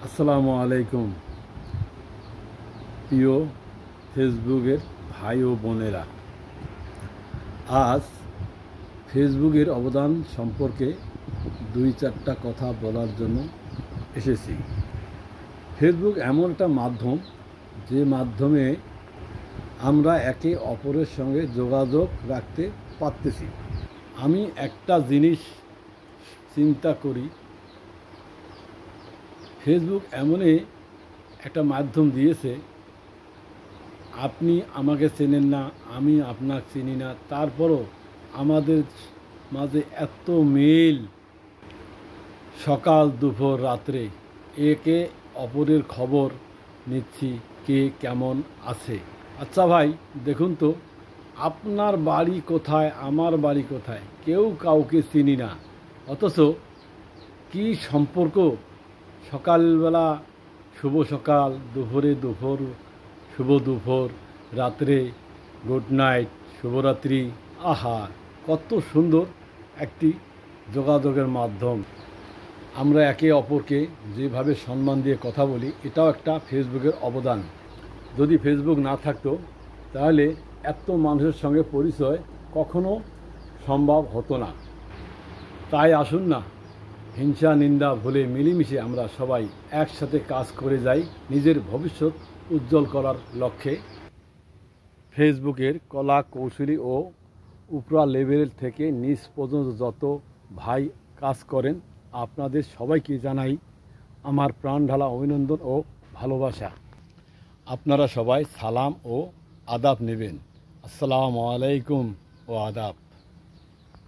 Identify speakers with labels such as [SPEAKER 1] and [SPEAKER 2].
[SPEAKER 1] আসসালামু আলাইকুম প্রিয় ফেসবুকের ভাই ও বোনেরা। আজ ফেসবুকের অবদান সম্পর্কে দুই চারটা কথা বলার জন্য এসেছি। ফেসবুক এমন একটা মাধ্যম, যে মাধ্যমে আমরা একে অপরের সঙ্গে যোগাযোগ রাখতে পারতেছি। আমি একটা জিনিস চিন্তা করি, ফেসবুক এমনই একটা মাধ্যম দিয়েছে, আপনি আমাকে চেনেন না, আমি আপনাকে চিনি না, তারপরও আমাদের মাঝে এত মিল। সকাল দুপুর রাত্রে একে অপরের খবর নিচ্ছি, কে কেমন আছে। আচ্ছা ভাই, দেখুন তো, আপনার বাড়ি কোথায়, আমার বাড়ি কোথায়, কেউ কাউকে চিনি না, অথচ কি সম্পর্ক। সকালবেলা শুভ সকাল, দুপুরে দুপুর শুভ দুপুর, রাত্রে গুড নাইট, শুভরাত্রি। আহা, কত সুন্দর একটি যোগাযোগের মাধ্যম। আমরা একে অপরকে যেভাবে সম্মান দিয়ে কথা বলি, এটাও একটা ফেসবুকের অবদান। যদি ফেসবুক না থাকতো তাহলে এত মানুষের সঙ্গে পরিচয় কখনো সম্ভব হতো না। তাই আসুন না, হিংসা নিন্দা ভুলে মিলেমিশে আমরা সবাই একসাথে কাজ করে যাই নিজের ভবিষ্যৎ উজ্জ্বল করার লক্ষ্যে। ফেসবুকের কলা কৌশলী ও উপরা লেভেল থেকে নিচ পর্যন্ত যত ভাই কাজ করেন, আপনাদের সবাইকে জানাই আমার প্রাণ ঢালা অভিনন্দন ও ভালোবাসা। আপনারা সবাই সালাম ও আদাব নেবেন। আসসালামু আলাইকুম ও আদাব।